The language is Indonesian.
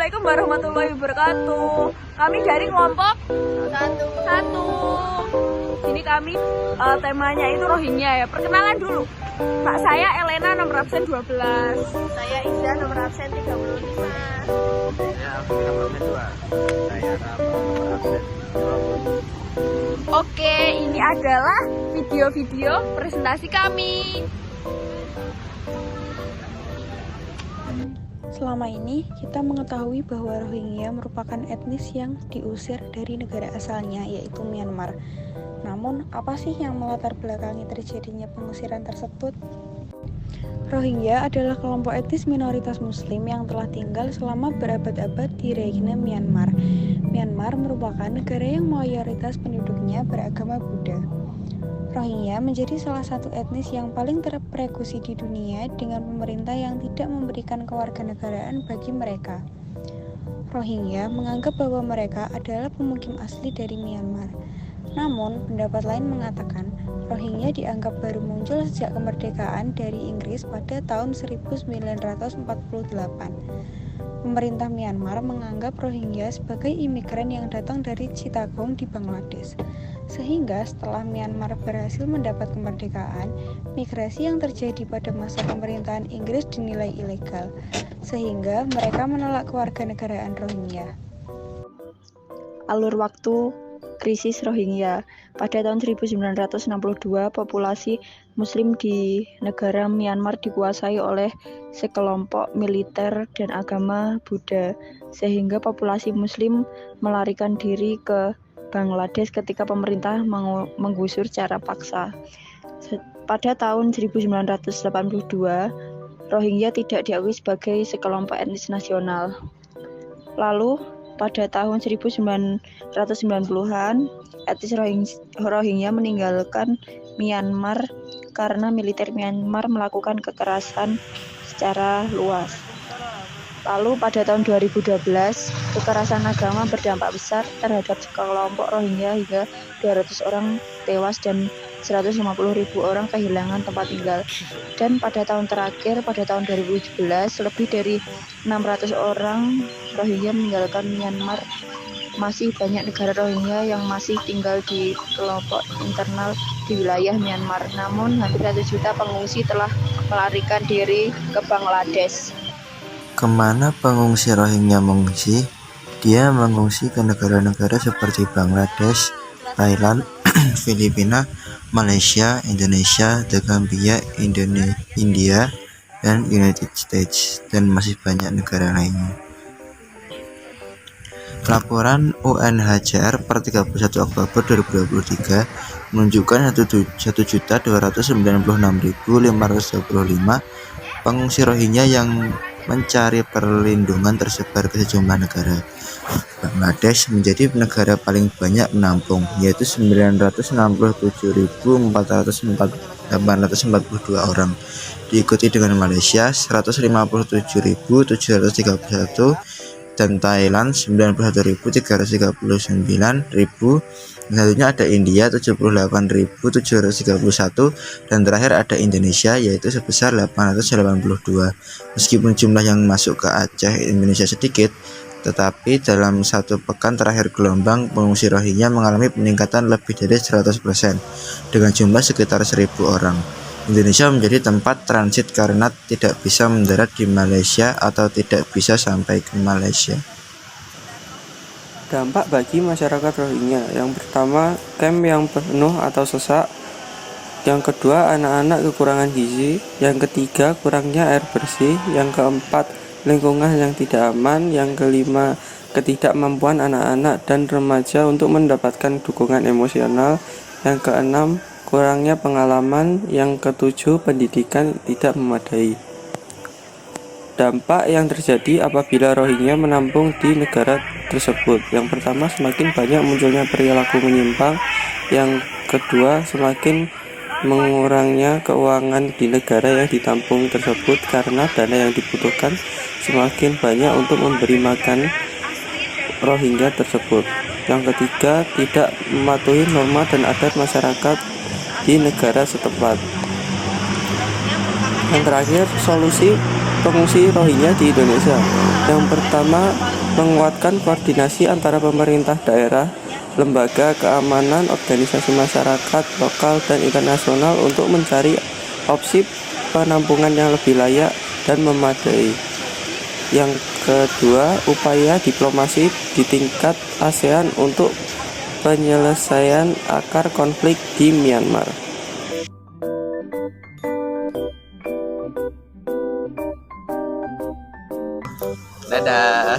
Assalamualaikum warahmatullahi wabarakatuh. Kami dari kelompok satu. Ini kami temanya itu Rohingya ya. Perkenalan dulu. Pak saya Elena nomor absen 12. Saya Iza nomor absen 35. Saya nomor 2. Saya nomor absen 20. Oke, ini adalah video-video presentasi kami. Selama ini, kita mengetahui bahwa Rohingya merupakan etnis yang diusir dari negara asalnya, yaitu Myanmar. Namun, apa sih yang melatar belakangi terjadinya pengusiran tersebut? Rohingya adalah kelompok etnis minoritas Muslim yang telah tinggal selama berabad-abad di region Myanmar. Myanmar merupakan negara yang mayoritas penduduknya beragama Buddha. Rohingya menjadi salah satu etnis yang paling terpersekusi di dunia dengan pemerintah yang tidak memberikan kewarganegaraan bagi mereka. Rohingya menganggap bahwa mereka adalah pemukim asli dari Myanmar. Namun, pendapat lain mengatakan Rohingya dianggap baru muncul sejak kemerdekaan dari Inggris pada tahun 1948. Pemerintah Myanmar menganggap Rohingya sebagai imigran yang datang dari Chittagong di Bangladesh. Sehingga setelah Myanmar berhasil mendapat kemerdekaan, migrasi yang terjadi pada masa pemerintahan Inggris dinilai ilegal, sehingga mereka menolak kewarganegaraan Rohingya. Alur waktu krisis Rohingya. Pada tahun 1962, populasi Muslim di negara Myanmar dikuasai oleh sekelompok militer dan agama Buddha, sehingga populasi Muslim melarikan diri ke Bangladesh ketika pemerintah menggusur secara paksa. Pada tahun 1982, Rohingya tidak diakui sebagai sekelompok etnis nasional. Lalu, pada tahun 1990-an, etnis Rohingya meninggalkan Myanmar karena militer Myanmar melakukan kekerasan secara luas. Lalu pada tahun 2012, kekerasan agama berdampak besar terhadap sekelompok Rohingya hingga 200 orang tewas dan 150.000 orang kehilangan tempat tinggal. Dan pada tahun terakhir, pada tahun 2017, lebih dari 600 orang Rohingya meninggalkan Myanmar. Masih banyak negara Rohingya yang masih tinggal di kelompok internal di wilayah Myanmar. Namun, hampir 1 juta pengungsi telah melarikan diri ke Bangladesh. Kemana pengungsi Rohingya mengungsi? Dia mengungsi ke negara-negara seperti Bangladesh, Thailand, Filipina, Malaysia, Indonesia, The Gambia, India, dan United States, dan masih banyak negara lainnya. Laporan UNHCR per 31 Oktober 2023 menunjukkan 1.296.525 pengungsi Rohingya yang mencari perlindungan tersebar ke sejumlah negara. Bangladesh menjadi negara paling banyak menampung, yaitu 969.842 orang, diikuti dengan Malaysia 157.731 dan Thailand 91.339. Selanjutnya ada India 78.731 dan terakhir ada Indonesia yaitu sebesar 882. Meskipun jumlah yang masuk ke Aceh Indonesia sedikit, tetapi dalam 1 pekan terakhir gelombang pengungsi Rohingya mengalami peningkatan lebih dari 100% dengan jumlah sekitar 1.000 orang. Indonesia menjadi tempat transit karena tidak bisa mendarat di Malaysia atau tidak bisa sampai ke Malaysia. Dampak bagi masyarakat Rohingya. Yang pertama, camp yang penuh atau sesak. Yang kedua, anak-anak kekurangan gizi. Yang ketiga, kurangnya air bersih. Yang keempat, lingkungan yang tidak aman. Yang kelima, ketidakmampuan anak-anak dan remaja untuk mendapatkan dukungan emosional. Yang keenam, kurangnya pengalaman. Yang ketujuh, pendidikan tidak memadai. Dampak yang terjadi apabila Rohingya menampung di negara tersebut. Yang pertama, semakin banyak munculnya perilaku menyimpang. Yang kedua, semakin mengurangnya keuangan di negara yang ditampung tersebut karena dana yang dibutuhkan semakin banyak untuk memberi makan Rohingya tersebut. Yang ketiga, tidak mematuhi norma dan adat masyarakat di negara setempat. Yang terakhir, solusi pengungsi Rohingya di Indonesia. Yang pertama, menguatkan koordinasi antara pemerintah daerah, lembaga keamanan, organisasi masyarakat lokal dan internasional untuk mencari opsi penampungan yang lebih layak dan memadai. Yang kedua, upaya diplomasi di tingkat ASEAN untuk penyelesaian akar konflik di Myanmar. Dadah.